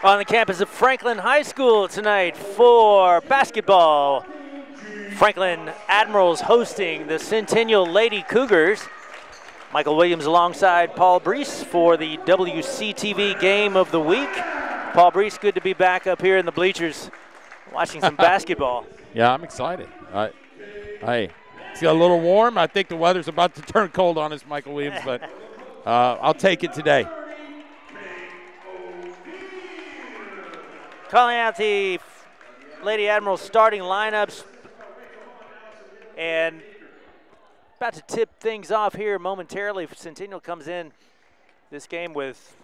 On the campus of Franklin High School tonight for basketball. Franklin Admirals hosting the Centennial Lady Cougars. Michael Williams alongside Paul Breece for the WCTV Game of the Week. Paul Breece, good to be back up here in the bleachers watching some basketball. Yeah, I'm excited. Hey, it's got a little warm. I think the weather's about to turn cold on us, Michael Williams, but I'll take it today. Calling out the Lady Admirals starting lineups and about to tip things off here momentarily. Centennial comes in this game with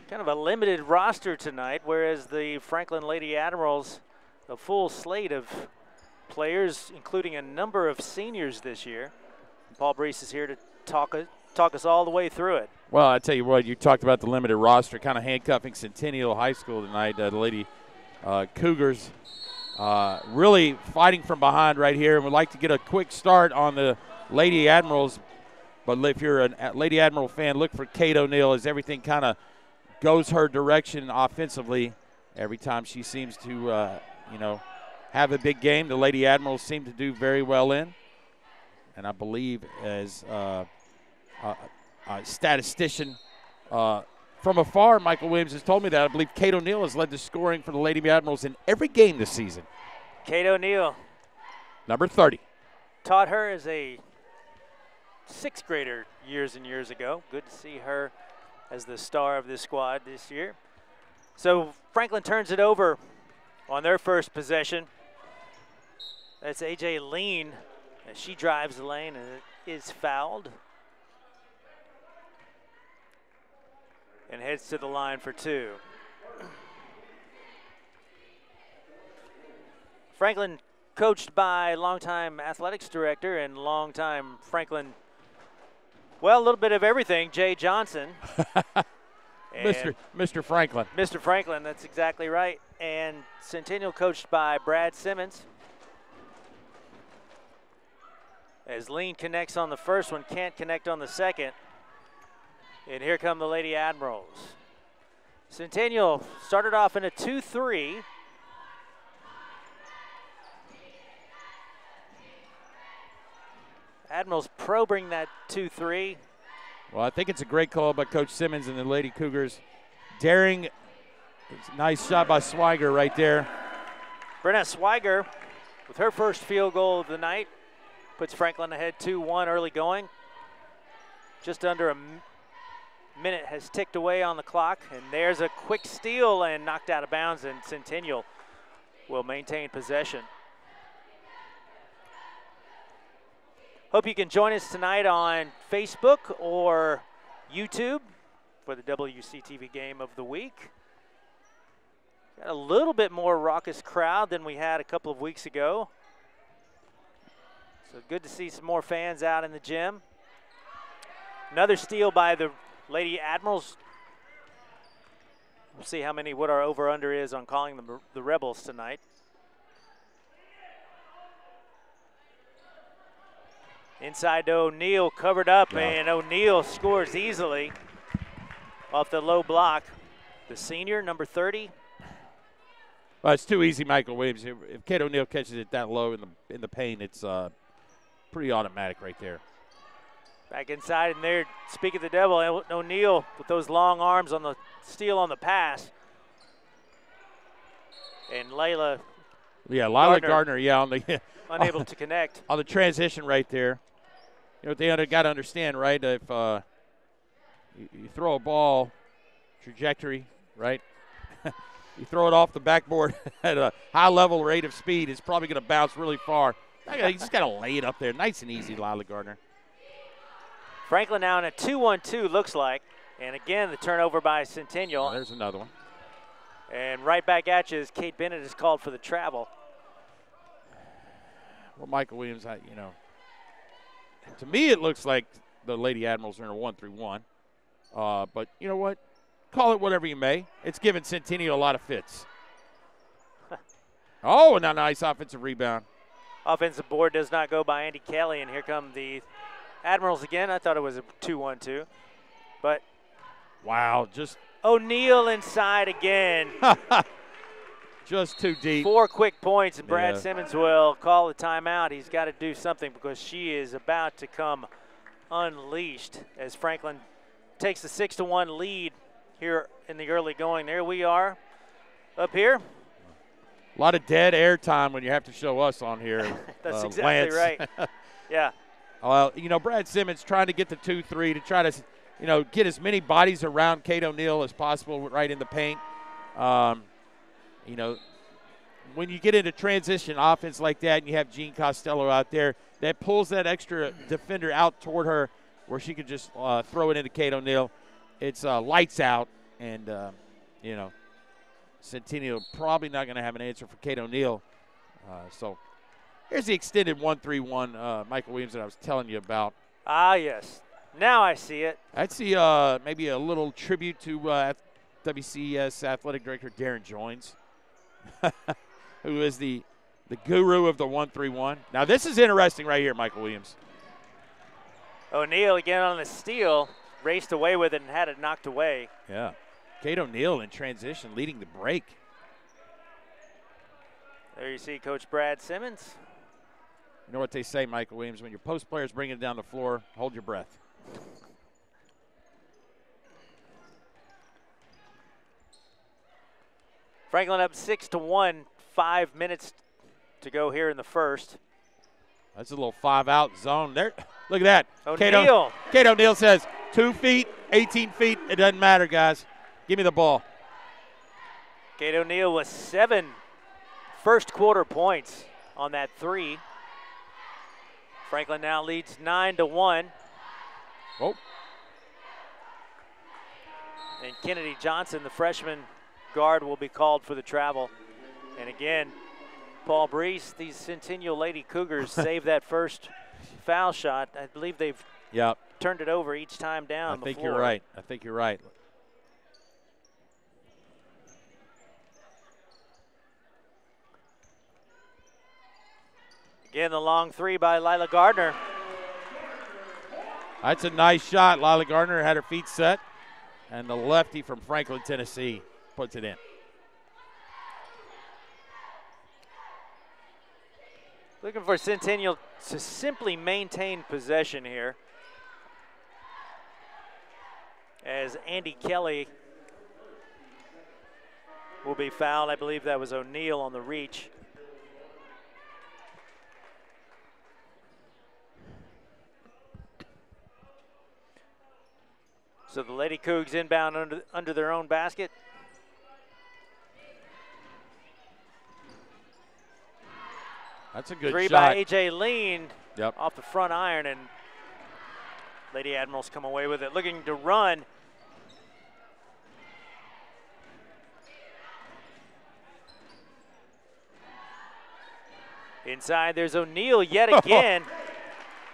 kind of a limited roster tonight, whereas the Franklin Lady Admirals, a full slate of players, including a number of seniors this year. Paul Breece is here to talk us all the way through it. Well, I tell you what, you talked about the limited roster, kind of handcuffing Centennial High School tonight. The Lady Cougars really fighting from behind right here, and would like to get a quick start on the Lady Admirals. But if you're a Lady Admiral fan, look for Kate O'Neill as everything kind of goes her direction offensively. Every time she seems to, have a big game, the Lady Admirals seem to do very well in. And I believe as a statistician from afar, Michael Williams has told me that I believe Kate O'Neill has led the scoring for the Lady Admirals in every game this season. Kate O'Neill. Number 30. Taught her as a sixth grader years and years ago. Good to see her as the star of this squad this year. So Franklin turns it over on their first possession. That's A.J. Lean as she drives the lane and it is fouled. And heads to the line for two. Franklin coached by longtime athletics director and longtime Franklin, well, a little bit of everything, Jay Johnson. Mr. Franklin. Mr. Franklin, that's exactly right. And Centennial coached by Brad Simmons. As Lean connects on the first one, can't connect on the second. And here come the Lady Admirals. Centennial started off in a 2-3. Admirals probing that 2-3. Well, I think it's a great call by Coach Simmons and the Lady Cougars. Daring, nice shot by Swiger right there. Brenna Swiger with her first field goal of the night. Puts Franklin ahead 2-1 early going. Just under a minute has ticked away on the clock, and there's a quick steal and knocked out of bounds, and Centennial will maintain possession. Hope you can join us tonight on Facebook or YouTube for the WCTV Game of the Week. Got a little bit more raucous crowd than we had a couple of weeks ago. So good to see some more fans out in the gym. Another steal by the Lady Admirals. We'll see what our over-under is on calling them the Rebels tonight. Inside to O'Neill, covered up, and O'Neill scores easily off the low block. The senior, number 30. Well, it's too easy, Michael Williams. If Kate O'Neill catches it that low in the paint, it's pretty automatic right there. Back inside, and there, speak of the devil, O'Neill with those long arms on the steal on the pass. And Lila Gardner, on the unable to connect. On the transition right there. You know what they got to understand, right? If you throw a ball, trajectory, right? You throw it off the backboard at a high level rate of speed, it's probably going to bounce really far. You just got to lay it up there. Nice and easy, Lila Gardner. Franklin now in a 2-1-2 looks like. And again, the turnover by Centennial. Oh, there's another one. And right back at you as Kate Bennett is called for the travel. Well, Michael Williams, to me it looks like the Lady Admirals are in a 1-3-1. But you know what? Call it whatever you may. It's given Centennial a lot of fits. Oh, and a nice offensive rebound. Offensive board does not go by Andy Kelly, and here come the Admirals again. I thought it was a 2-1-2. But wow, just O'Neal inside again. Just too deep. 4 quick points, and Brad Simmons will call the timeout. He's got to do something because she is about to come unleashed as Franklin takes the 6-1 lead here in the early going. There we are up here. A lot of dead air time when you have to show us on here. That's exactly right. Yeah. Well, you know, Brad Simmons trying to get the 2-3 to try to, you know, get as many bodies around Kate O'Neal as possible right in the paint. You know, when you get into transition offense like that and you have Jean Costello out there, that pulls that extra defender out toward her where she could just throw it into Kate O'Neal. It's lights out, and, you know, Centennial probably not going to have an answer for Kate O'Neal. So here's the extended 1-3-1 Michael Williamson I was telling you about. Ah, yes. Now I see it. I'd see maybe a little tribute to WCS Athletic Director Darren Joines, who is the guru of the 1-3-1. Now, this is interesting right here, Michael Williams. O'Neal again on the steal, raced away with it and had it knocked away. Yeah. Kate O'Neal in transition leading the break. There you see Coach Brad Simmons. You know what they say, Michael Williams, when your post players bring it down the floor, hold your breath. Franklin up 6-1, 5 minutes to go here in the first. That's a little 5-out zone there. Look at that. O'Neal. Kate O'Neal says 2 feet, 18 feet. It doesn't matter, guys. Give me the ball. Kate O'Neal with 7 first quarter points on that 3. Franklin now leads 9-1. Oh. And Kennedy Johnson, the freshman guard, will be called for the travel. And again, Paul Breece, these Centennial Lady Cougars save that first foul shot. I believe they've turned it over each time down the floor. I think you're right. I think you're right. Again, the long 3 by Lila Gardner. That's a nice shot. Lila Gardner had her feet set. And the lefty from Franklin, Tennessee, puts it in. Looking for Centennial to simply maintain possession here. As Andy Kelly will be fouled. I believe that was O'Neal on the reach. So the Lady Cougs inbound under their own basket. That's a good 3 shot. by A.J. Lean Yep. off the front iron, and Lady Admirals come away with it. Looking to run. Inside, there's O'Neal yet again.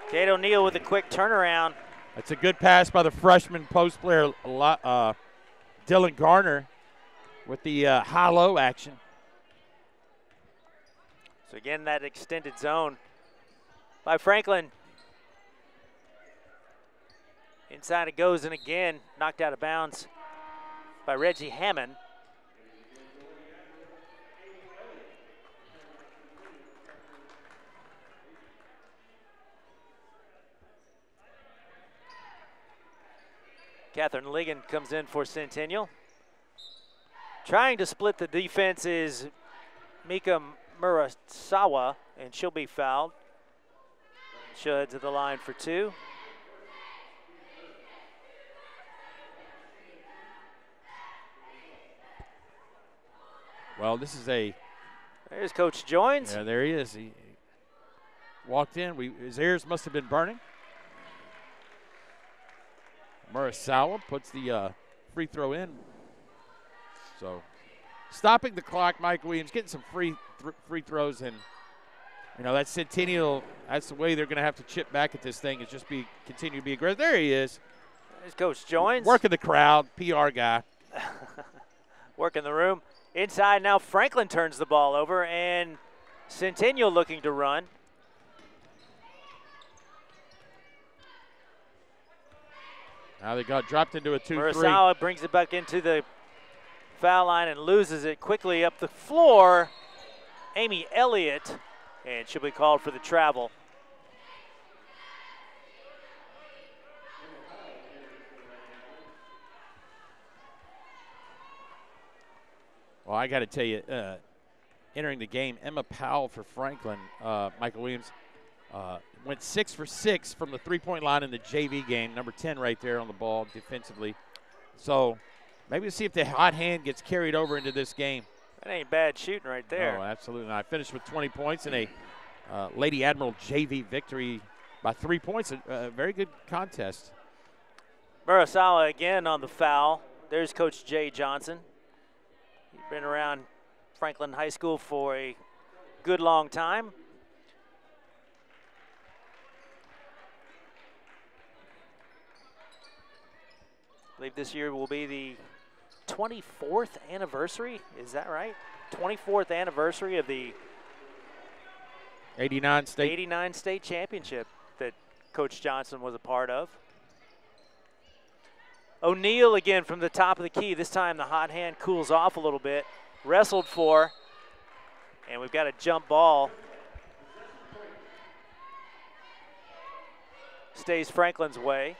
Kate O'Neal with a quick turnaround. That's a good pass by the freshman post player, Dylan Garner, with the high-low action. So again, that extended zone by Franklin. Inside it goes, and again, knocked out of bounds by Reggie Hammond. Catherine Ligon comes in for Centennial. Trying to split the defense is Mika Murasawa, and she'll be fouled. She'll head to the line for 2. Well, this is a... There's Coach Joines. Yeah, there he is. He walked in. His ears must have been burning. Murasawa puts the free throw in. So stopping the clock, Mike Williams, getting some free throws. And, you know, that Centennial, that's the way they're going to have to chip back at this thing is just continue to be aggressive. There he is. There's Coach Joines. Working the crowd, PR guy. Working the room. Inside now, Franklin turns the ball over, and Centennial looking to run. Now they got dropped into a 2-3. Murasawa brings it back into the foul line and loses it quickly up the floor. Amy Elliott, and she'll be called for the travel. Well, I got to tell you, entering the game, Emma Powell for Franklin, Michael Williams, went 6 for 6 from the three-point line in the JV game, number 10 right there on the ball defensively. So maybe we'll see if the hot hand gets carried over into this game. That ain't bad shooting right there. No, absolutely not. I finished with 20 points in a Lady Admiral JV victory by 3 points. A very good contest. Murasawa again on the foul. There's Coach Jay Johnson. He's been around Franklin High School for a good long time. I believe this year will be the 24th anniversary. Is that right? 24th anniversary of the 89 state championship that Coach Johnson was a part of. O'Neal again from the top of the key. This time the hot hand cools off a little bit. Wrestled for, and we've got a jump ball. Stays Franklin's way.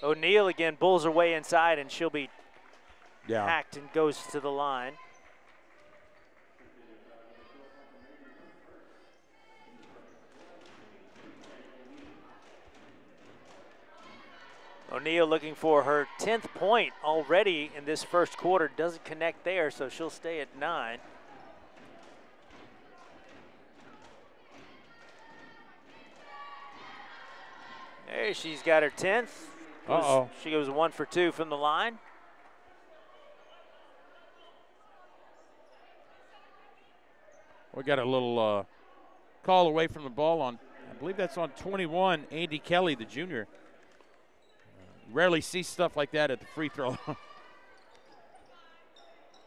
O'Neal again bulls her way inside, and she'll be hacked and goes to the line. O'Neal looking for her 10th point already in this first quarter. Doesn't connect there, so she'll stay at 9. There she's got her 10th. She goes 1 for 2 from the line. We got a little call away from the ball on, I believe that's on 21, Andy Kelly, the junior. Rarely see stuff like that at the free throw.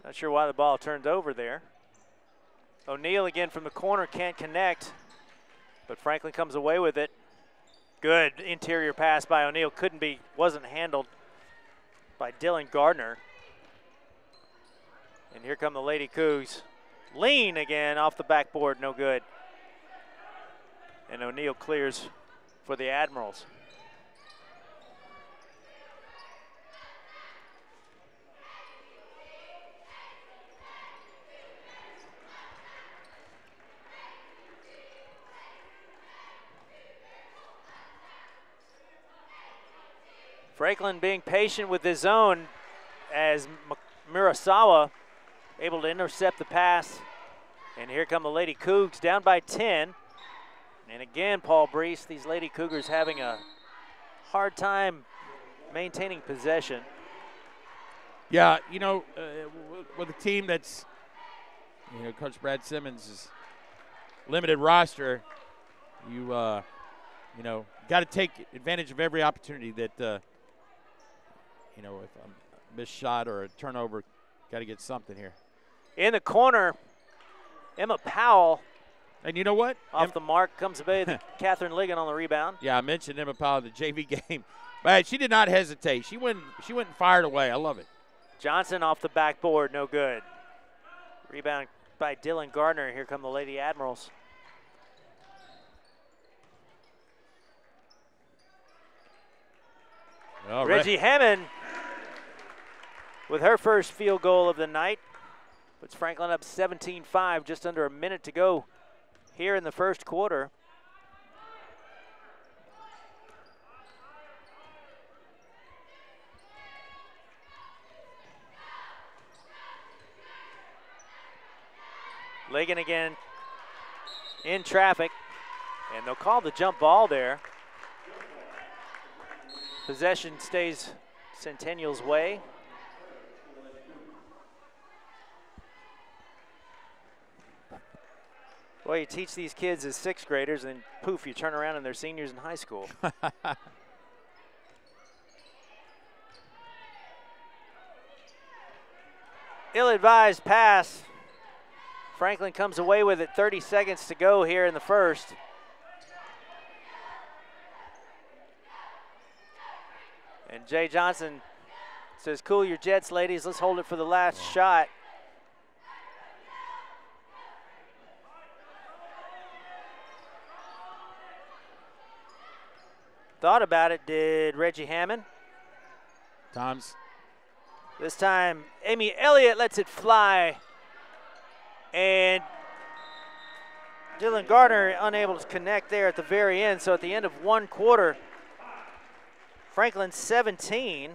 Not sure why the ball turned over there. O'Neal again from the corner, can't connect, but Franklin comes away with it. Good interior pass by O'Neal, wasn't handled by Dylan Gardner. And here come the Lady Cougs. Lean again off the backboard, no good. And O'Neal clears for the Admirals. Franklin being patient with his own as Murasawa able to intercept the pass. And here come the Lady Cougs down by 10. And again, Paul Breece, these Lady Cougars having a hard time maintaining possession. Yeah, with a team that's, Coach Brad Simmons' limited roster, you got to take advantage of every opportunity that, if a missed shot or a turnover, got to get something here. In the corner, Emma Powell. And you know what? Off the mark comes away. Catherine Ligon on the rebound. Yeah, I mentioned Emma Powell in the JV game. But she did not hesitate. She went and fired away. I love it. Johnson off the backboard, no good. Rebound by Dylan Gardner. Here come the Lady Admirals. All Reggie Hammond with her first field goal of the night. Puts Franklin up 17-5, just under a minute to go here in the first quarter. Ligon again in traffic, and they'll call the jump ball there. Possession stays Centennial's way. Boy, you teach these kids as 6th graders, and poof, you turn around and they're seniors in high school. Ill-advised pass. Franklin comes away with it, 30 seconds to go here in the first. And Jay Johnson says, cool your jets, ladies. Let's hold it for the last shot. Thought about it, did Reggie Hammond. Times. This time, Amy Elliott lets it fly. And Dylan Gardner unable to connect there at the very end. So at the end of one quarter, Franklin 17,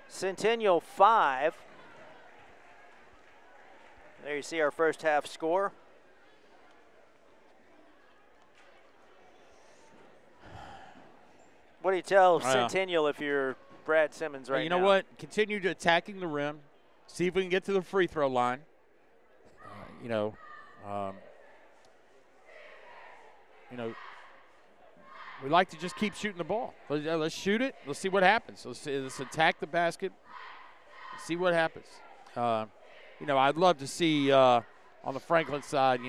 Centennial 5. There you see our first half score. What do you tell Centennial if you're Brad Simmons right now? You know what? Continue to attacking the rim. See if we can get to the free throw line. We like to just keep shooting the ball. Let's shoot it. Let's see what happens. Let's attack the basket. See what happens. I'd love to see on the Franklin side,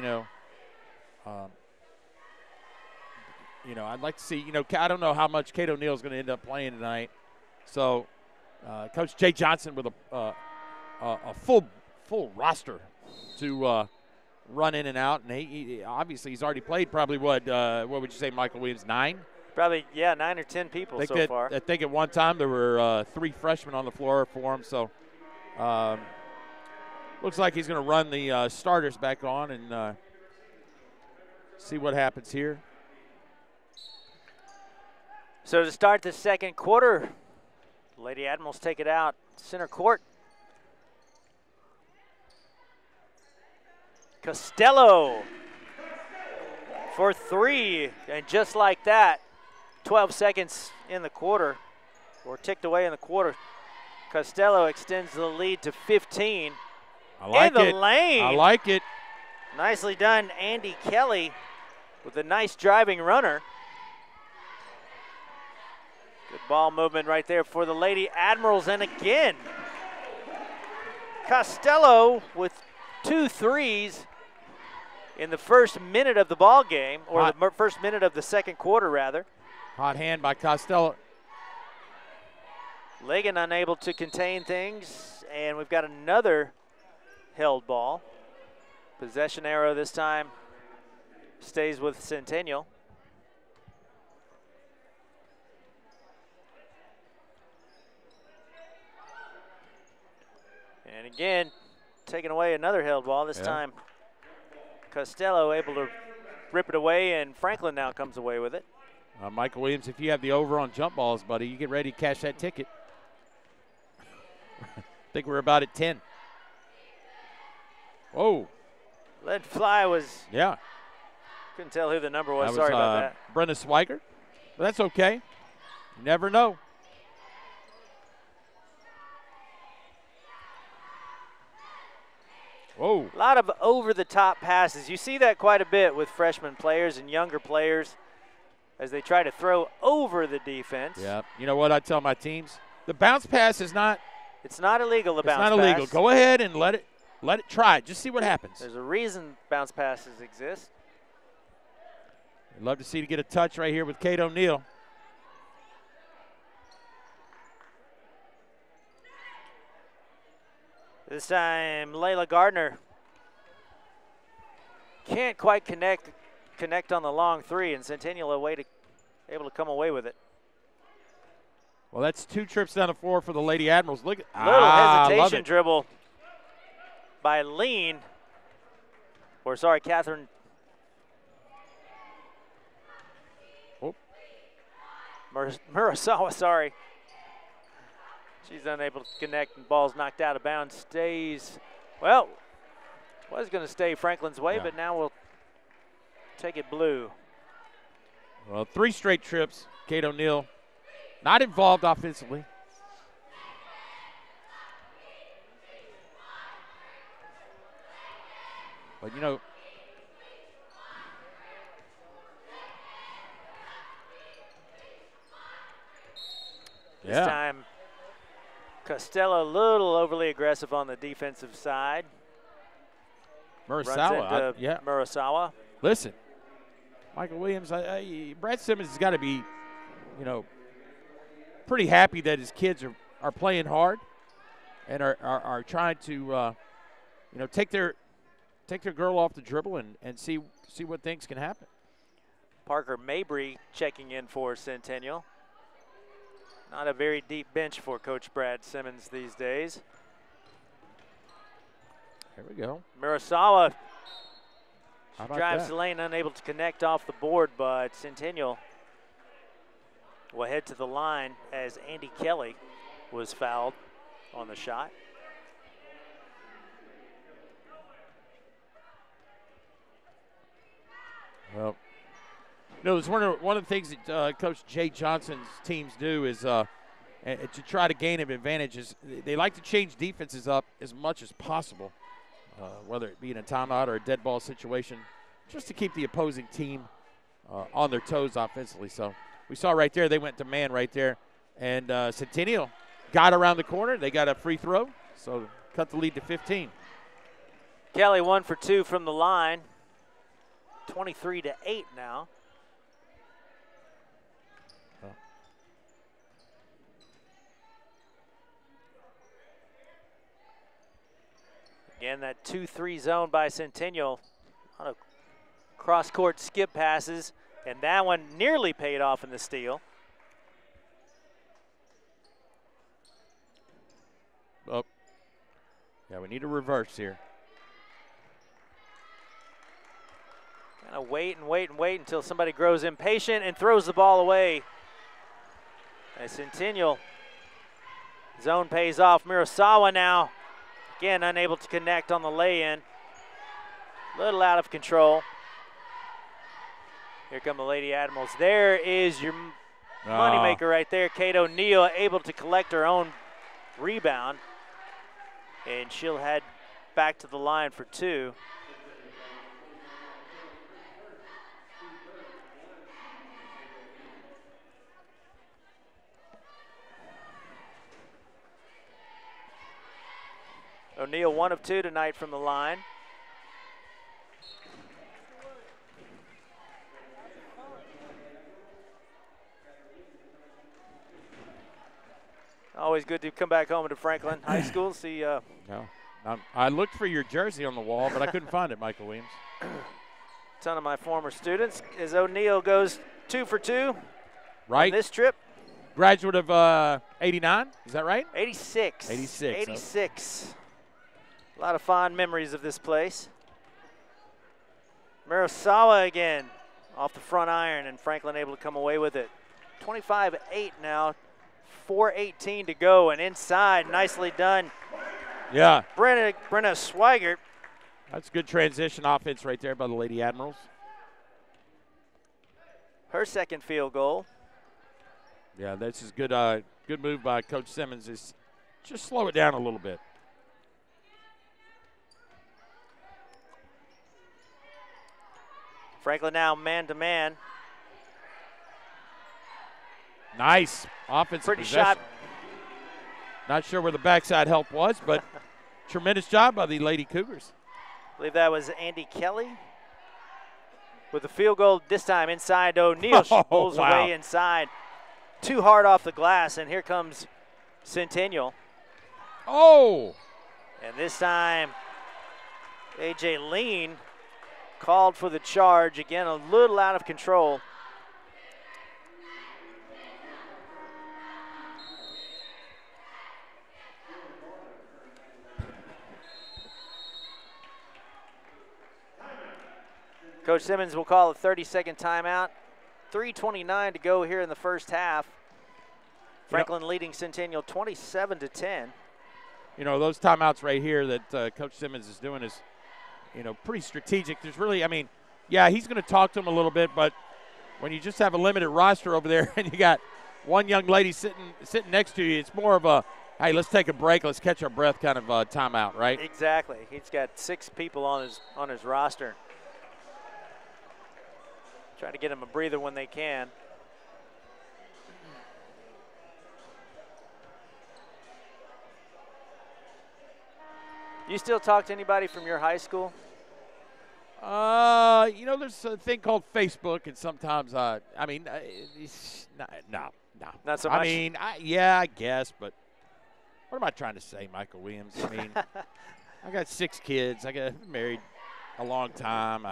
I'd like to see, I don't know how much Kate O'Neal is going to end up playing tonight. So Coach Jay Johnson with a full roster to run in and out. And he obviously he's already played probably what would you say, Michael Williams, 9? Probably, yeah, 9 or 10 people so far. I think at one time there were 3 freshmen on the floor for him. So looks like he's going to run the starters back on and see what happens here. So to start the second quarter, Lady Admirals take it out center court. Costello for 3, and just like that, 12 seconds in the quarter, or ticked away in the quarter, Costello extends the lead to 15. I like it. In the lane. I like it. Nicely done, Andy Kelly with a nice driving runner. Good ball movement right there for the Lady Admirals, and again, Costello with 2 threes in the first minute of the ball game, or the first minute of the second quarter, rather. Hot hand by Costello. Ligon unable to contain things, and we've got another held ball. Possession arrow this time stays with Centennial. And again, taking away another held ball. This time, Costello able to rip it away, and Franklin now comes away with it. Michael Williams, if you have the over on jump balls, buddy, you get ready to cash that ticket. I think we're about at 10. Whoa. Let fly was. Yeah. Couldn't tell who the number was. Sorry about that. Brenda Swiger. But that's okay. You never know. Whoa. A lot of over-the-top passes. You see that quite a bit with freshman players and younger players as they try to throw over the defense. Yeah. You know what I tell my teams? The bounce pass is not. It's not illegal, the bounce pass. It's not illegal. Go ahead and let it try it. Just see what happens. There's a reason bounce passes exist. I'd love to see you get a touch right here with Kate O'Neal. This time, Layla Gardner can't quite connect on the long 3, and Centennial able to come away with it. Well, that's 2 trips down the floor for the Lady Admirals. Look, little hesitation dribble by Catherine. Oh. Murasawa, sorry. She's unable to connect, and ball's knocked out of bounds. Stays, well, was going to stay Franklin's way, but now we'll take it blue. Well, 3 straight trips. Kate O'Neal not involved offensively. But, this time, Costello a little overly aggressive on the defensive side. Murasawa. Murasawa. Listen, Michael Williams, Brad Simmons has got to be, pretty happy that his kids are playing hard and are trying to take their girl off the dribble and see what things can happen. Parker Mabry checking in for Centennial. Not a very deep bench for Coach Brad Simmons these days. Here we go. Murasawa drives that? the lane, unable to connect off the board, but Centennial will head to the line as Andy Kelly was fouled on the shot. Well, it's one of the things that Coach Jay Johnson's teams do is to try to gain an advantage is they like to change defenses up as much as possible, whether it be in a timeout or a dead ball situation, just to keep the opposing team on their toes offensively. So we saw right there, they went to man right there, and Centennial got around the corner. They got a free throw, so cut the lead to 15. Kelly 1 for 2 from the line, 23-8 now. Again, that 2-3 zone by Centennial. A lot of cross-court skip passes, and that one nearly paid off in the steal. Oh, yeah, we need a reverse here. Kind of wait and wait and wait until somebody grows impatient and throws the ball away. As Centennial zone pays off. Murasawa now, again, unable to connect on the lay-in. A little out of control. Here come the Lady Admirals. There is your moneymaker right there. Kate O'Neill able to collect her own rebound. And she'll head back to the line for 2. O'Neill 1 of 2 tonight from the line. Always good to come back home to Franklin High School. See. No, I looked for your jersey on the wall, but I couldn't find it, Michael Williams. Ton of my former students as O'Neill goes 2 for 2. Right. On this trip. Graduate of 89, is that right? 86. 86. 86. A lot of fond memories of this place. Murasawa again off the front iron, and Franklin able to come away with it. 25-8 now, 4:18 to go, and inside, nicely done. Yeah. Brenna Swigert. That's good transition offense right there by the Lady Admirals. Her second field goal. Yeah, this is good. Good move by Coach Simmons. Is just slow it down a little bit. Franklin now man-to-man. Nice offensive Pretty possession. shot. Not sure where the backside help was, but tremendous job by the Lady Cougars. I believe that was Andy Kelly with the field goal this time inside. O'Neill pulls away inside. Too hard off the glass, and here comes Centennial. Oh! And this time, A.J. Lean called for the charge. Again, a little out of control. Coach Simmons will call a 30-second timeout. 3:29 to go here in the first half. Franklin leading Centennial 27-10. You know, those timeouts right here that Coach Simmons is doing is, pretty strategic. There's really, yeah, he's going to talk to him a little bit, but when you just have a limited roster over there and you got one young lady sitting next to you, it's more of a, hey, let's take a break, let's catch our breath kind of timeout, right? Exactly. He's got 6 people on his roster. Trying to get him a breather when they can. You still talk to anybody from your high school? There's a thing called Facebook, and sometimes, no, No. Not so much? I mean, yeah, I guess, but what am I trying to say, Michael Williams? I mean, I got 6 kids. I got married a long time.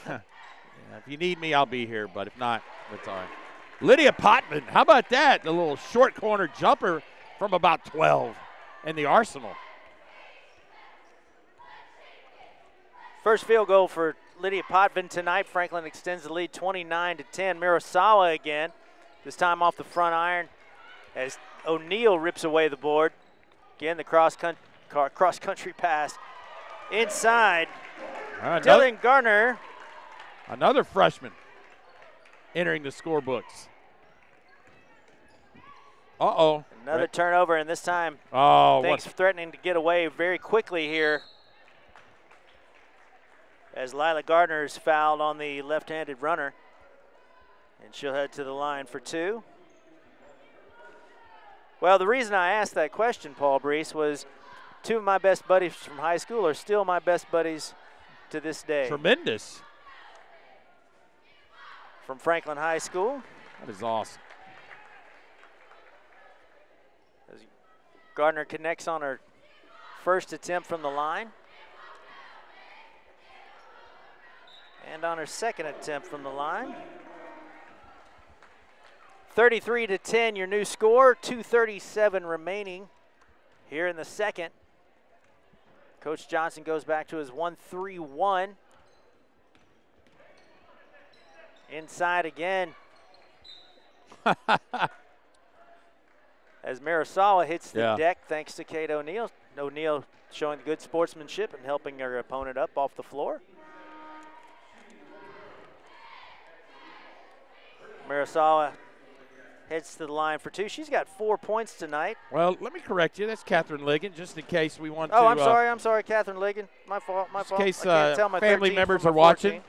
If you need me, I'll be here, but if not, that's all right. Lydia Potman, how about that? The little short corner jumper from about 12 in the arsenal. First field goal for Lydia Potvin tonight. Franklin extends the lead 29-10. Mirasawa again, this time off the front iron as O'Neal rips away the board. Again, the cross-country pass inside. Dylan Garner. Another freshman entering the scorebooks. Uh-oh. Another turnover, and this time things threatening to get away very quickly here as Lila Gardner is fouled on the left-handed runner, and she'll head to the line for 2. Well, the reason I asked that question, Paul Breece, was 2 of my best buddies from high school are still my best buddies to this day. Tremendous. From Franklin High School. That is awesome. As Gardner connects on her first attempt from the line. And on her second attempt from the line. 33-10, your new score. 2:37 remaining here in the second. Coach Johnson goes back to his 1-3-1. Inside again. As Mirasawa hits the deck thanks to Kate O'Neal. O'Neal showing good sportsmanship and helping her opponent up off the floor. Mirasawa heads to the line for 2. She's got 4 points tonight. Well, let me correct you. That's Catherine Ligon, just in case we want to. Oh, I'm sorry, Catherine Ligon. My fault. In case family members are 14. watching.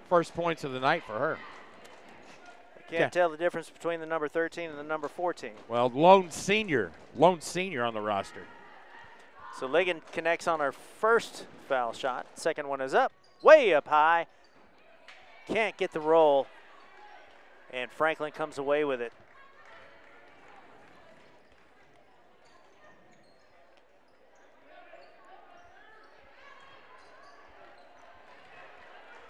First points of the night for her. I can't tell the difference between the number 13 and the number 14. Well, lone senior on the roster. So Ligon connects on her first foul shot. Second one is up, way up high. Can't get the roll, and Franklin comes away with it.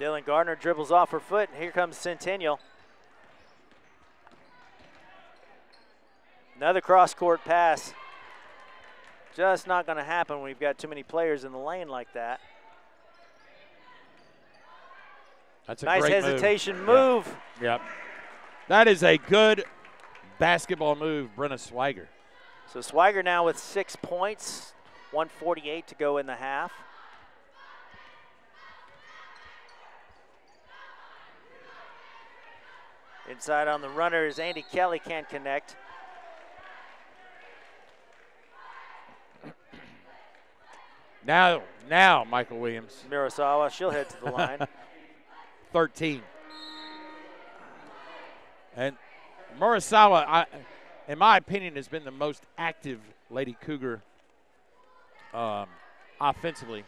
Dylan Gardner dribbles off her foot, and here comes Centennial. Another cross-court pass. Just not going to happen when we've got too many players in the lane like that. That's a nice great hesitation move. Yep. That is a good basketball move, Brenna Swiger. So Swiger now with 6 points, 1:48 to go in the half. Inside on the runner is Andy Kelly, can't connect. Now, Michael Williams. Mirasawa, she'll head to the line. 13. And Murasawa, in my opinion, has been the most active Lady Cougar offensively.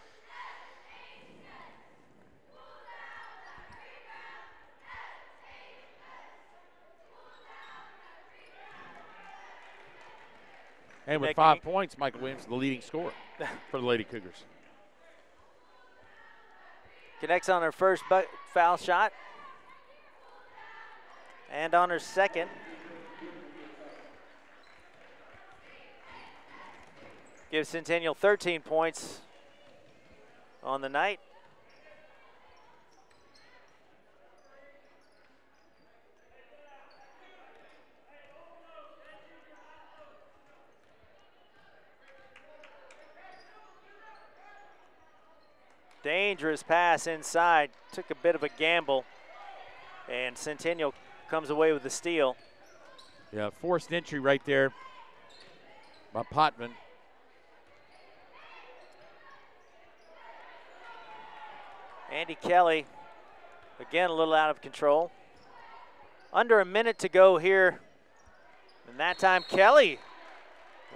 And with 5 points, Michael Williams is the leading scorer for the Lady Cougars. Connects on her first foul shot. And on her second. Gives Centennial 13 points on the night. Dangerous pass inside. Took a bit of a gamble. And Centennial comes away with the steal. Yeah, forced entry right there by Potvin. Andy Kelly, again, a little out of control. Under a minute to go here. And that time Kelly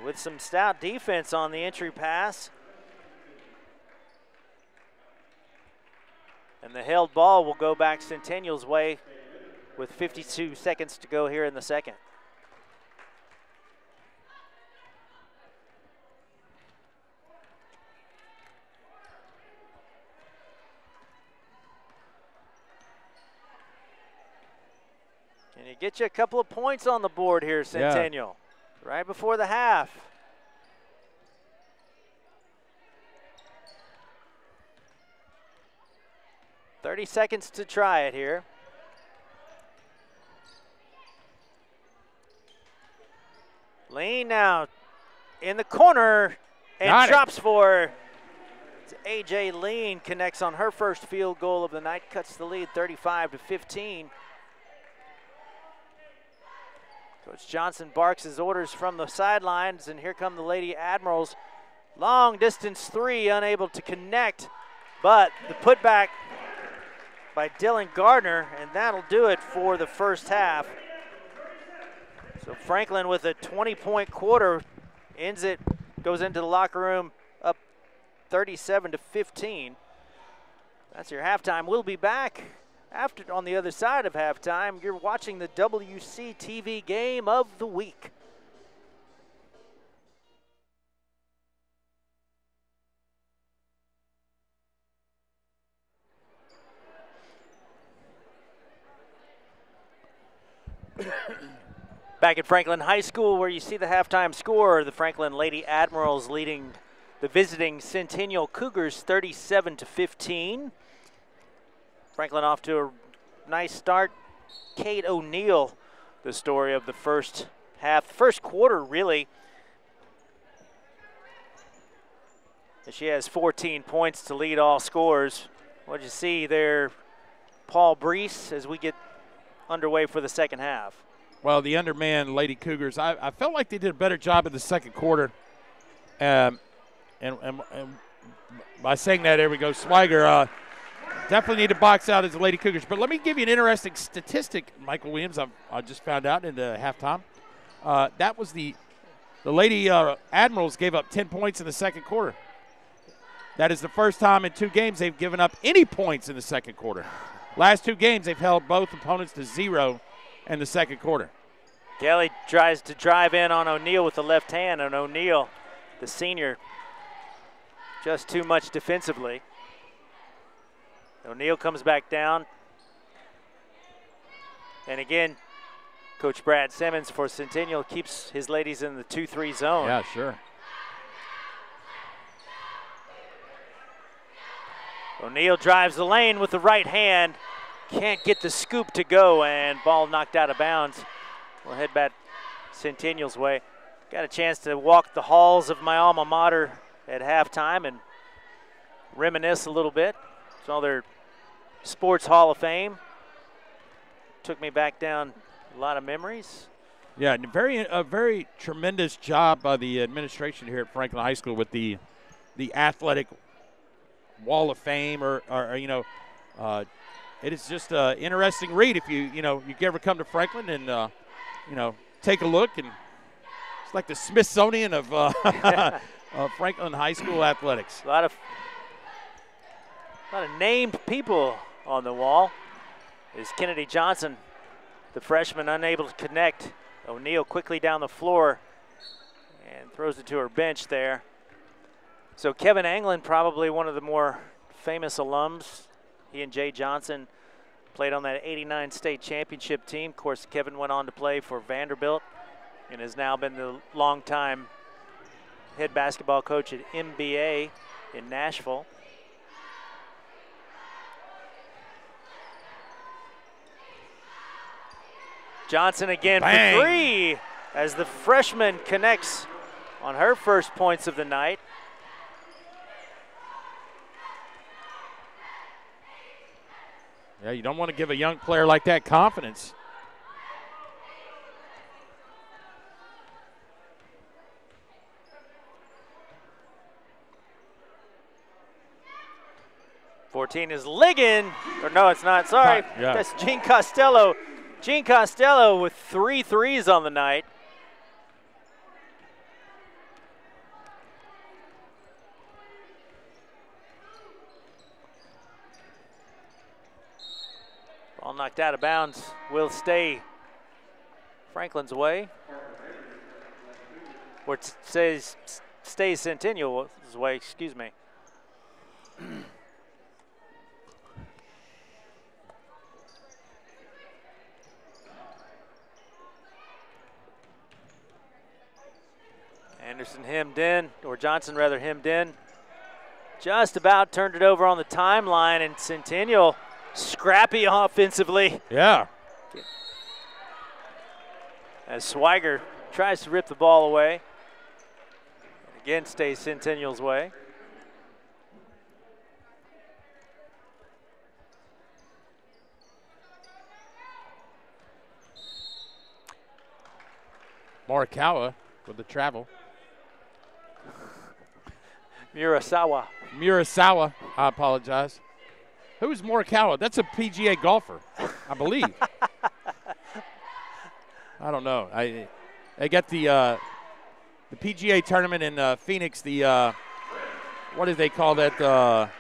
with some stout defense on the entry pass. And the held ball will go back Centennial's way with 52 seconds to go here in the second. Can you get you a couple of points on the board here, Centennial? Yeah. Right before the half. "30 seconds to try it here. Lean now in the corner and drops for A.J. Lean. Connects on her first field goal of the night, cuts the lead 35-15. Coach Johnson barks his orders from the sidelines, and here come the Lady Admirals. Long distance three, unable to connect, but the putback by Dylan Gardner, and that'll do it for the first half. So Franklin with a 20-point quarter ends it, goes into the locker room up 37-15. That's your halftime. We'll be back after on the other side of halftime. You're watching the WC TV game of the week. Back at Franklin High School, where you see the halftime score, the Franklin Lady Admirals leading the visiting Centennial Cougars 37-15. Franklin off to a nice start. Kate O'Neill, the story of the first half, first quarter really. She has 14 points to lead all scores. What did you see there, Paul Breece, as we get underway for the second half? Well, the undermanned Lady Cougars, I felt like they did a better job in the second quarter. And by saying that, there we go. Swiger definitely need to box out as the Lady Cougars. But let me give you an interesting statistic, Michael Williams, I just found out in the halftime. That was the Lady Admirals gave up 10 points in the second quarter. That is the first time in 2 games they've given up any points in the second quarter. Last 2 games, they've held both opponents to 0 in the second quarter. Kelly tries to drive in on O'Neill with the left hand, and O'Neill, the senior, just too much defensively. O'Neill comes back down. And again, Coach Brad Simmons for Centennial keeps his ladies in the 2-3 zone. Yeah, sure. O'Neill drives the lane with the right hand. Can't get the scoop to go, and ball knocked out of bounds. We'll head back Centennial's way. Got a chance to walk the halls of my alma mater at halftime and reminisce a little bit. Saw their Sports Hall of Fame. Took me back down a lot of memories. Yeah, a very tremendous job by the administration here at Franklin High School with the athletic Wall of Fame, or you know, it is just an interesting read if you ever come to Franklin and take a look, and it's like the Smithsonian of Franklin High School athletics. A lot of named people on the wall. Is Kennedy Johnson, the freshman, unable to connect. O'Neill quickly down the floor and throws it to her bench there. So Kevin Anglin, probably one of the more famous alums. He and Jay Johnson played on that '89 state championship team. Of course, Kevin went on to play for Vanderbilt and has now been the longtime head basketball coach at MBA in Nashville. Johnson again Bang. For 3 as the freshman connects on her first points of the night. Yeah, you don't want to give a young player like that confidence. '14 is Ligon, or no, it's not. Sorry, yeah. That's Jean Costello. Jean Costello with 3 threes on the night. knocked out of bounds. Will stay Franklin's way. Or stays Centennial's way, excuse me. Anderson hemmed in, or Johnson rather hemmed in. Just about turned it over on the timeline, and Centennial scrappy offensively. Yeah. As Swiger tries to rip the ball away. Again, stays Centennial's way. Morikawa with the travel. Murasawa. I apologize. Who's Morikawa? That's a PGA golfer, I believe. I don't know. They got the PGA tournament in Phoenix. The what do they call that?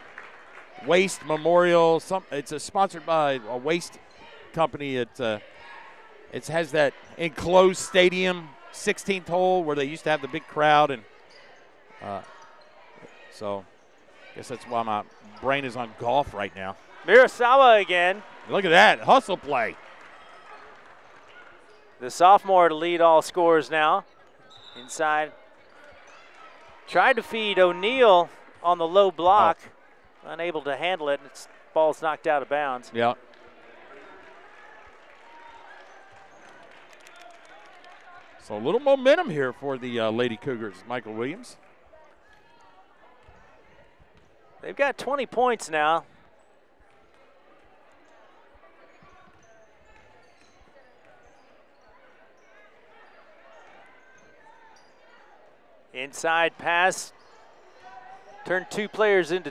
Waste Memorial. It's sponsored by a waste company. It has that enclosed stadium, 16th hole, where they used to have the big crowd, and so I guess that's why my brain is on golf right now. Murasawa again. Look at that hustle play. The sophomore to lead all scorers now. Inside. Tried to feed O'Neal on the low block. Oh. Unable to handle it. Its ball's knocked out of bounds. Yeah. So a little momentum here for the Lady Cougars. Michael Williams. They've got 20 points now. Inside pass. Turned two players into,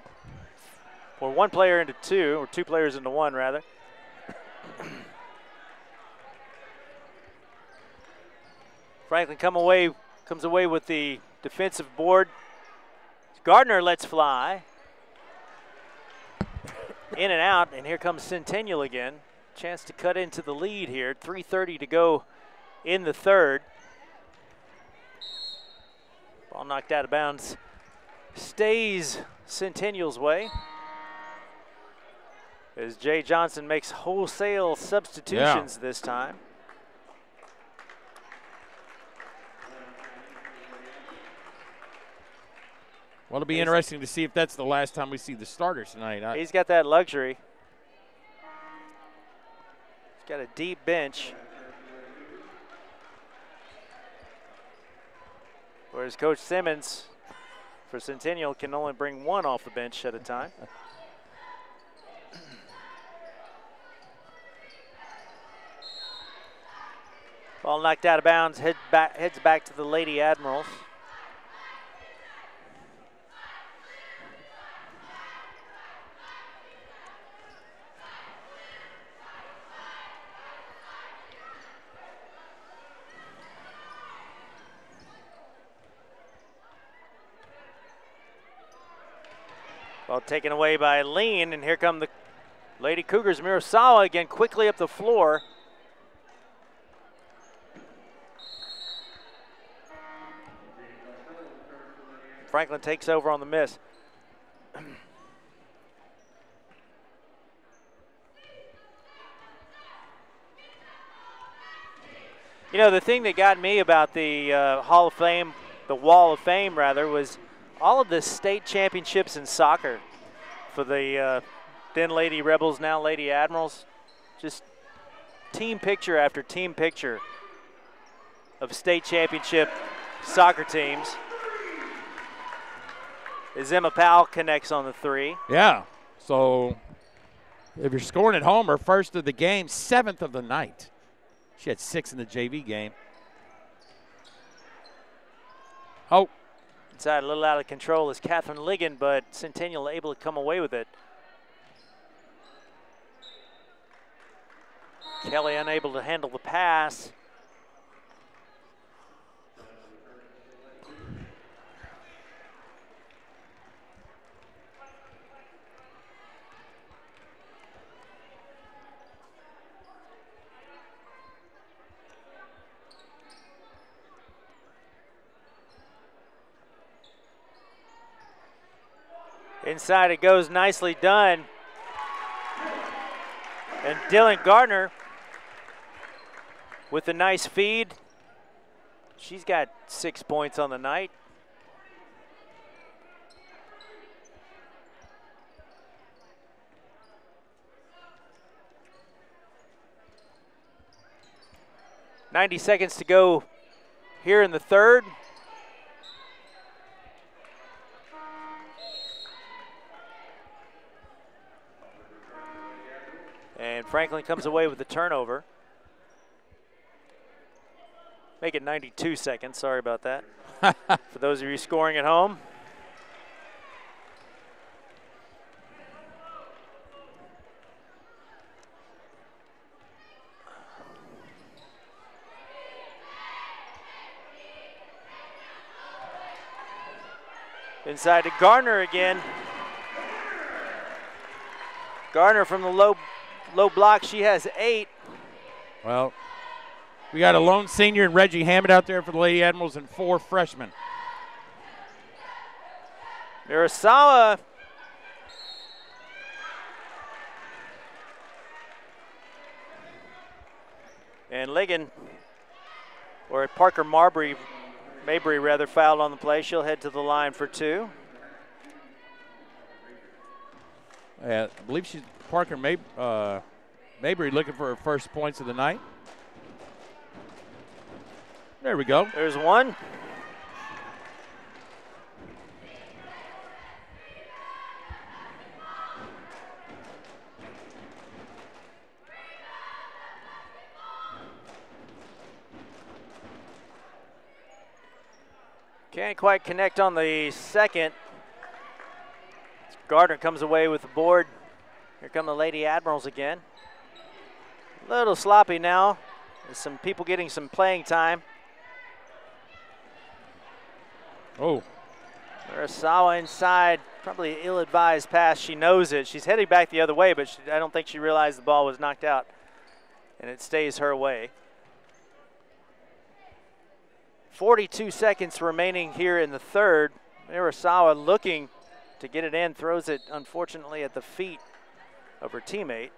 or one player into two, or two players into one, rather. Franklin comes away with the defensive board. Gardner lets fly. In and out, and here comes Centennial again. Chance to cut into the lead here. 3:30 to go in the third. Ball knocked out of bounds. Stays Centennial's way. As Jay Johnson makes wholesale substitutions this time. Well, it'll be interesting to see if that's the last time we see the starters tonight. He's got that luxury. He's got a deep bench. Whereas Coach Simmons for Centennial can only bring one off the bench at a time. Ball knocked out of bounds, heads back to the Lady Admirals. Ball taken away by Lean, and here come the Lady Cougars. Murasawa again quickly up the floor. Franklin takes over on the miss. You know, the thing that got me about the Hall of Fame, the Wall of Fame rather, was all of the state championships in soccer for the then Lady Rebels, now Lady Admirals. Just team picture after team picture of state championship soccer teams. As Emma Powell connects on the three. Yeah, so if you're scoring at home, her first of the game, 7th of the night. She had 6 in the JV game. Oh. Inside, a little out of control is Catherine Ligon, but Centennial able to come away with it. Kelly unable to handle the pass. Inside it goes, nicely done. And Dylan Gardner with a nice feed. She's got 6 points on the night. .90 seconds to go here in the third. And Franklin comes away with the turnover. Make it 92 seconds, sorry about that. For those of you scoring at home. Inside to Gardner again. Gardner from the low block, she has 8. Well, we got a lone senior and Reggie Hammond out there for the Lady Admirals and 4 freshmen. Urasawa and Ligon, or Parker Mabry rather, fouled on the play. She'll head to the line for 2. I believe she's Parker Mabry looking for her first points of the night. There we go. There's 1. Can't quite connect on the second. Gardner comes away with the board. Here come the Lady Admirals again. A little sloppy now. There's some people getting some playing time. Oh. Urasawa inside, probably an ill-advised pass. She knows it. She's heading back the other way, but I don't think she realized the ball was knocked out, and it stays her way. 42 seconds remaining here in the third. Urasawa looking to get it in, throws it unfortunately at the feet of her teammate.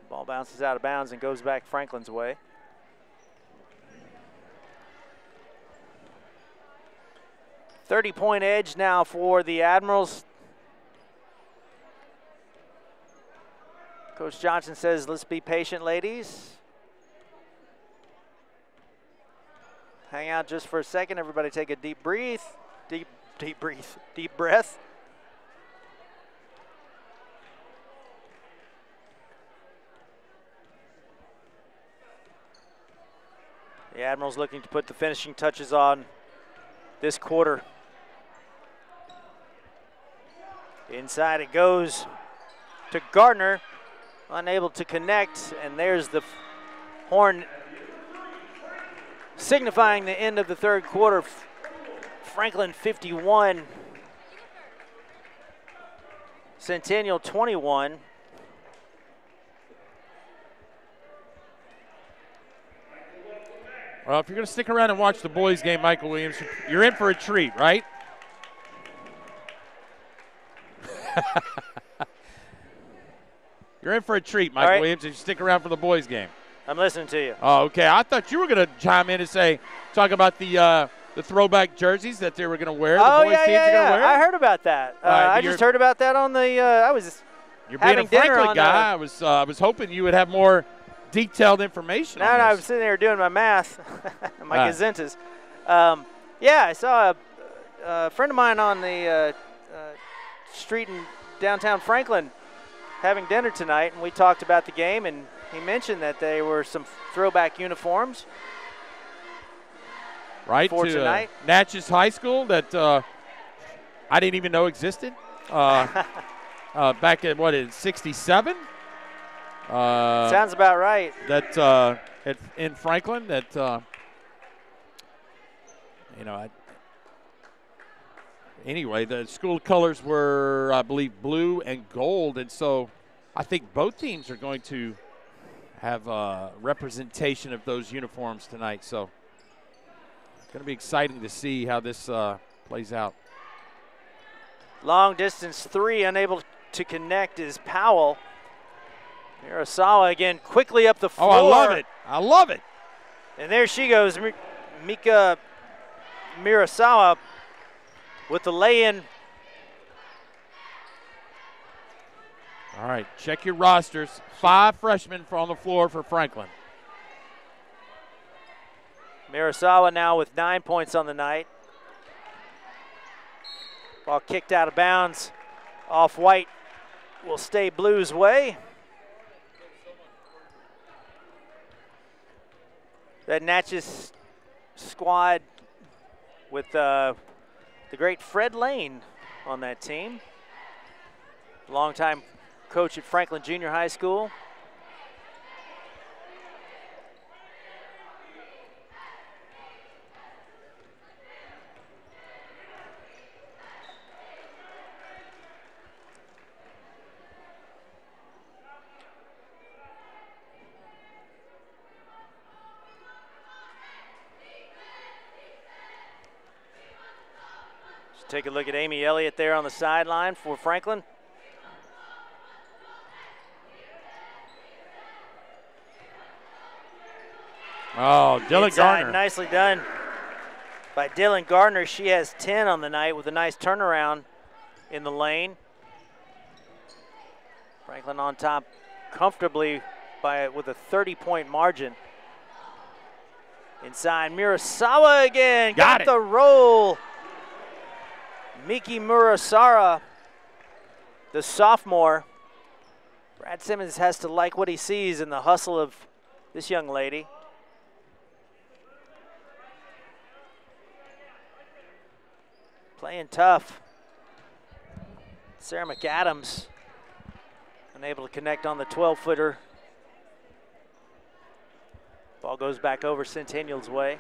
Ball bounces out of bounds and goes back Franklin's way. .30-point edge now for the Admirals. Coach Johnson says, let's be patient, ladies. Hang out just for a second. Everybody take a deep breath. Deep breath. The Admirals looking to put the finishing touches on this quarter. Inside it goes to Gardner, unable to connect, and there's the horn signifying the end of the third quarter. Franklin 51, Centennial 21. Well, if you're going to stick around and watch the boys' game, Michael Williams, you're in for a treat, right? You're in for a treat, Michael Williams, if you stick around for the boys' game. I'm listening to you. Oh, okay. I thought you were going to chime in and talk about the throwback jerseys that they were going to wear. Oh, the boys' teams are going to wear. I heard about that. I just heard about that on the. I was. You're being a Franklin guy. I was hoping you would have more detailed information. No, I was sitting there doing my math, my gazentas. Yeah, I saw a friend of mine on the street in downtown Franklin having dinner tonight, and we talked about the game, and he mentioned that there were some throwback uniforms. Right, for to tonight. Natchez High School that I didn't even know existed back in, '67? Sounds about right. That in Franklin, that anyway, the school colors were, I believe, blue and gold, and so I think both teams are going to have representation of those uniforms tonight. So it's going to be exciting to see how this plays out. Long distance three, unable to connect is Powell. Mirasawa again quickly up the floor. Oh, I love it. I love it. And there she goes, Mika Mirasawa with the lay-in. All right, check your rosters. 5 freshmen on the floor for Franklin. Mirasawa now with 9 points on the night. Ball kicked out of bounds. Off-white will stay Blues' way. That Natchez squad with the great Fred Lane on that team. Longtime coach at Franklin Junior High School. Take a look at Amy Elliott there on the sideline for Franklin. Oh, Dylan Inside, Garner. nicely done by Dylan Gardner. She has 10 on the night with a nice turnaround in the lane. Franklin on top comfortably with a 30-point margin. Inside, Mirasawa again. Got the roll. Miki Murasara, the sophomore. Brad Simmons has to like what he sees in the hustle of this young lady. Playing tough. Sarah McAdams unable to connect on the 12-footer. Ball goes back over Centennial's way.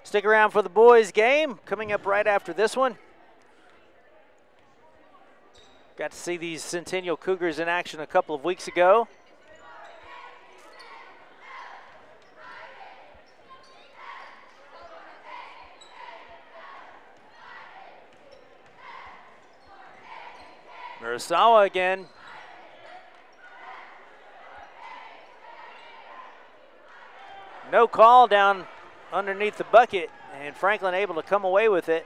Stick around for the boys' game coming up right after this one. Got to see these Centennial Cougars in action a couple of weeks ago. Murasawa again. No call down underneath the bucket, and Franklin able to come away with it.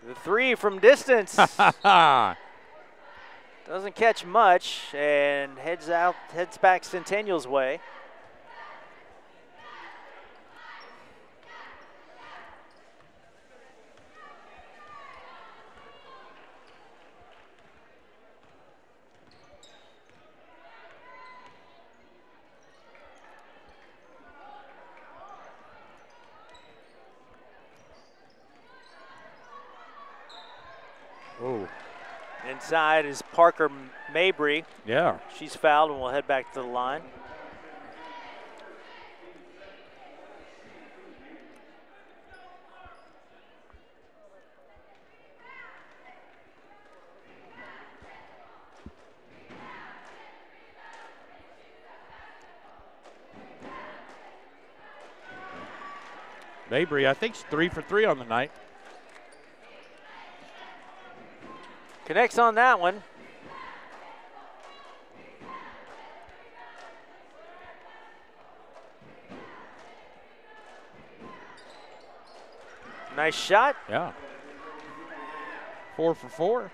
The three from distance. Doesn't catch much and heads back Centennial's way. Inside is Parker Mabry. Yeah. She's fouled and will head back to the line. Mabry, I think she's 3 for 3 on the night. Connects on that one. Nice shot. Yeah. 4 for 4.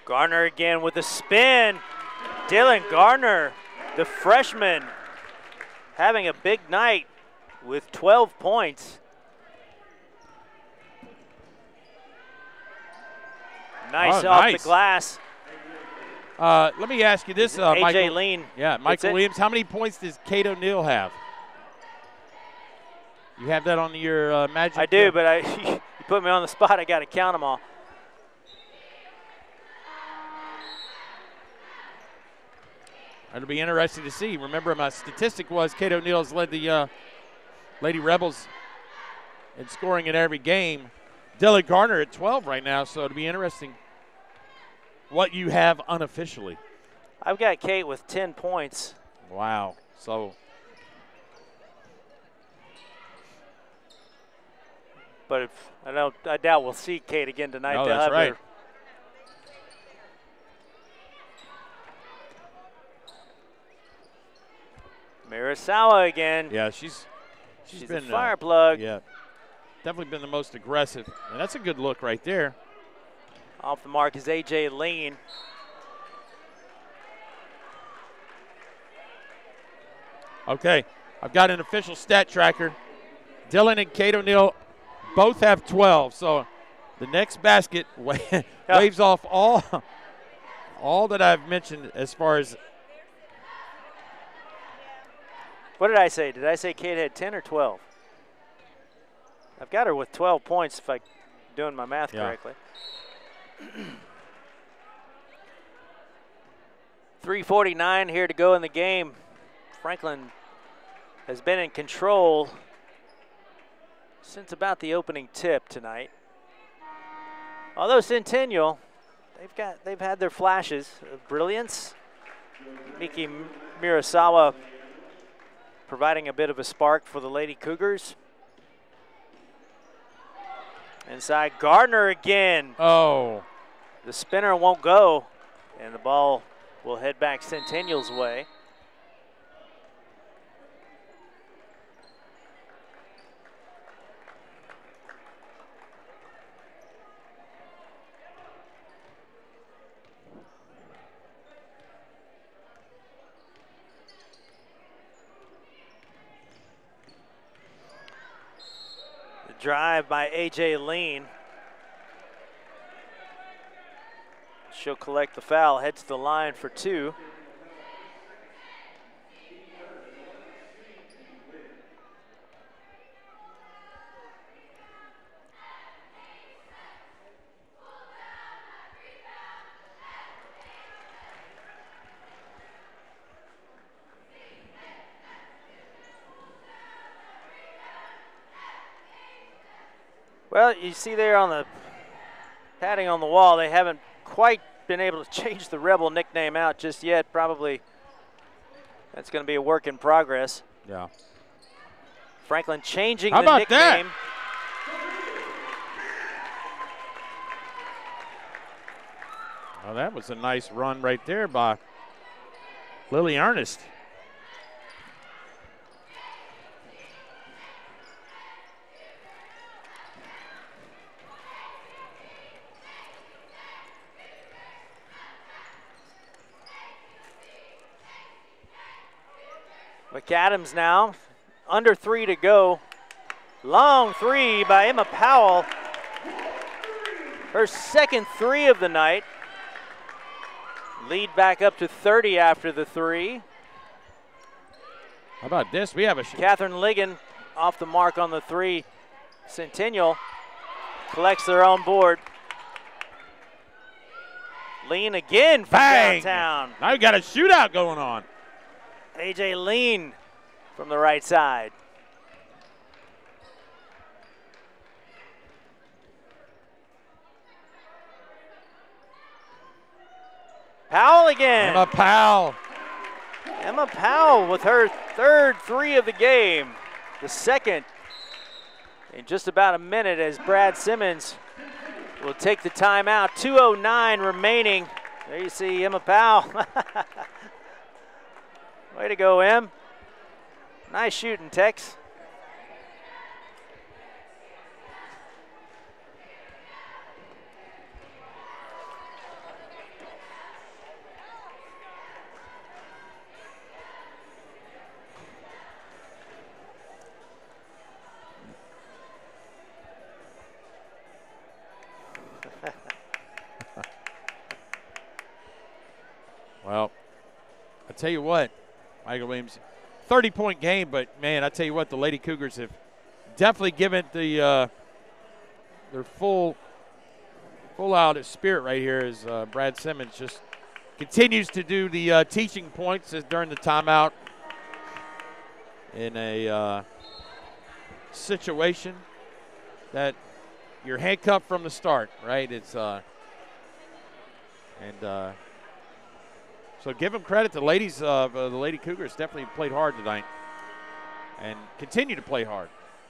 Garner again with a spin. Dylan Garner, the freshman, having a big night with 12 points. Nice off the glass. Let me ask you this, AJ Michael. Lean. Yeah, Michael Williams. How many points does Kate O'Neill have? You have that on your magic? I do, but you put me on the spot. I got to count them all. It'll be interesting to see. Remember, my statistic was Kate O'Neill's led the Lady Rebels and scoring in every game. Dylan Garner at 12 right now, so it'll be interesting what you have unofficially. I've got Kate with 10 points. Wow. So, but if, I doubt we'll see Kate again tonight. no, They'll that's have right. Mirasawa again. Yeah, she's been a fire plug. Yeah, definitely been the most aggressive, and that's a good look right there. Off the mark is AJ Lean. Okay, I've got an official stat tracker. Dylan and Kate O'Neill both have 12, so the next basket waves off all that I've mentioned as far as. What did I say? Did I say Kate had 10 or 12? I've got her with 12 points if I'm doing my math correctly. 3:49 here to go in the game. Franklin has been in control since about the opening tip tonight. Although Centennial, they've had their flashes of brilliance. Miki Mirasawa providing a bit of a spark for the Lady Cougars. Inside Gardner again. Oh. The spinner won't go, and the ball will head back Centennial's way. Drive by AJ Lean. She'll collect the foul, heads to the line for two. Well, you see there on the padding on the wall, they haven't quite been able to change the Rebel nickname out just yet. Probably that's going to be a work in progress. Yeah. Franklin changing How the about nickname. That? Well, that was a nice run right there by Lily Ernest. McAdams now, under 3 to go. Long three by Emma Powell. Her second three of the night. Lead back up to 30 after the three. How about this? We have a Catherine Ligon off the mark on the three. Centennial collects their own board. Lean again from downtown. Now we got a shootout going on. AJ Lean from the right side. Powell again. Emma Powell. Emma Powell with her third three of the game. The second in just about a minute as Brad Simmons will take the timeout. 2:09 remaining. There you see Emma Powell. Way to go, Em. Nice shooting, Tex. Well, I tell you what, Michael Williams, 30-point game, but man, I tell you what, the Lady Cougars have definitely given their full out spirit right here as Brad Simmons just continues to do the teaching points during the timeout in a situation that you're handcuffed from the start, right? It's so give them credit. The ladies, the Lady Cougars definitely played hard tonight and continue to play hard,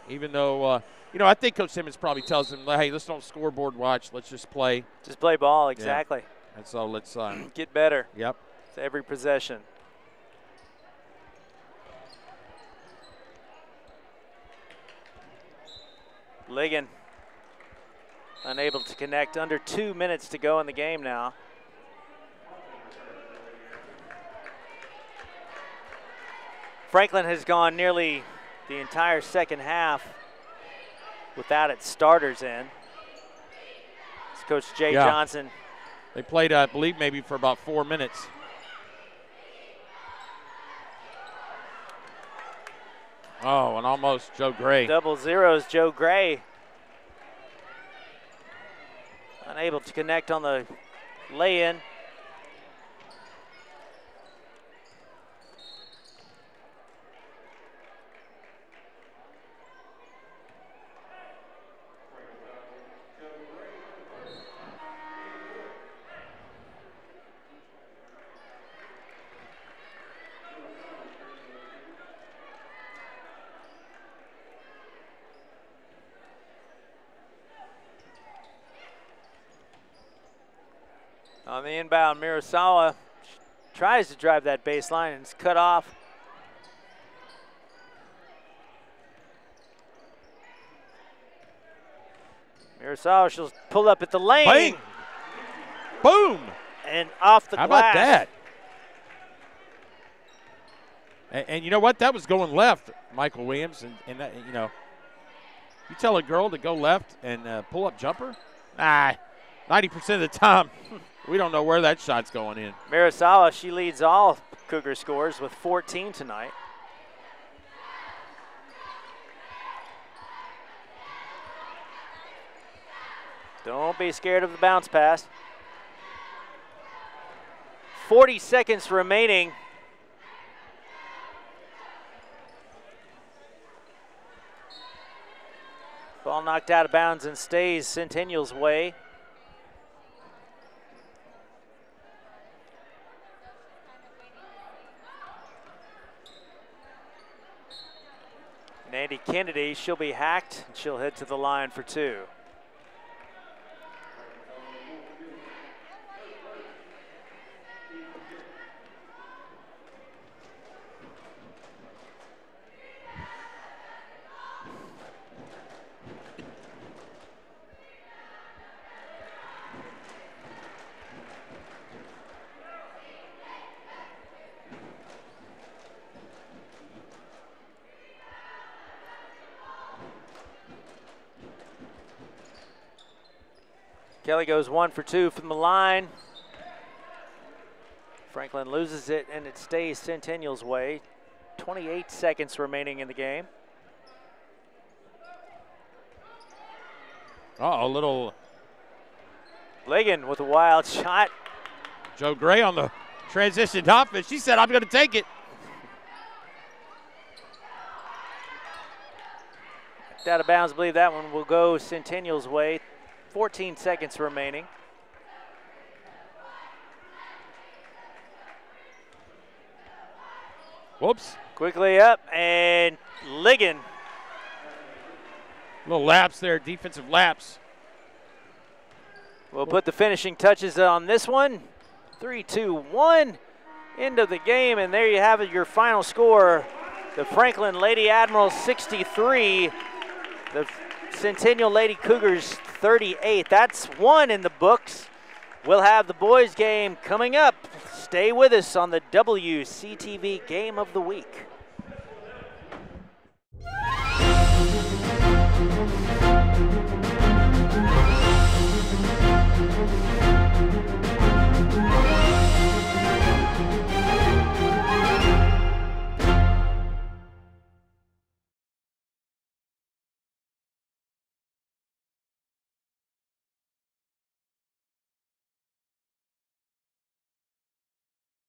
even though I think Coach Simmons probably tells them, hey, let's don't scoreboard watch. Let's just play. Just play ball, exactly. Yeah. And so let's get better. Yep. To every possession. Ligon unable to connect. Under 2 minutes to go in the game now. Franklin has gone nearly the entire second half without its starters in. It's Coach Jay Johnson. They played, I believe, maybe for about 4 minutes. Oh, and almost Joe Gray. Double zeros, Joe Gray. Unable to connect on the lay-in. On the inbound, Mirasawa tries to drive that baseline and it's cut off. Mirasawa, she'll pull up at the lane. Bang. Boom. And off the glass. How about that? And you know what? That was going left, Michael Williams. And that, you tell a girl to go left and pull up jumper? 90% of the time, we don't know where that shot's going in. Mirasawa, she leads all Cougar scores with 14 tonight. Don't be scared of the bounce pass. 40 seconds remaining. Ball knocked out of bounds and stays Centennial's way. And Andy Kennedy, she'll be hacked, and she'll head to the line for two. Kelly goes 1 for 2 from the line. Franklin loses it, and it stays Centennial's way. 28 seconds remaining in the game. A little. Ligon with a wild shot. Joe Gray on the transition offense. She said, I'm going to take it. Out of bounds, I believe that one will go Centennial's way. 14 seconds remaining. Whoops. Quickly up, and Ligon. Little lapse there, defensive lapse. We'll put the finishing touches on this one. 3-2-1, end of the game, and there you have it, your final score. The Franklin Lady Admirals 63, the Centennial Lady Cougars 38. That's one in the books. We'll have the boys game coming up. Stay with us on the WCTV Game of the Week.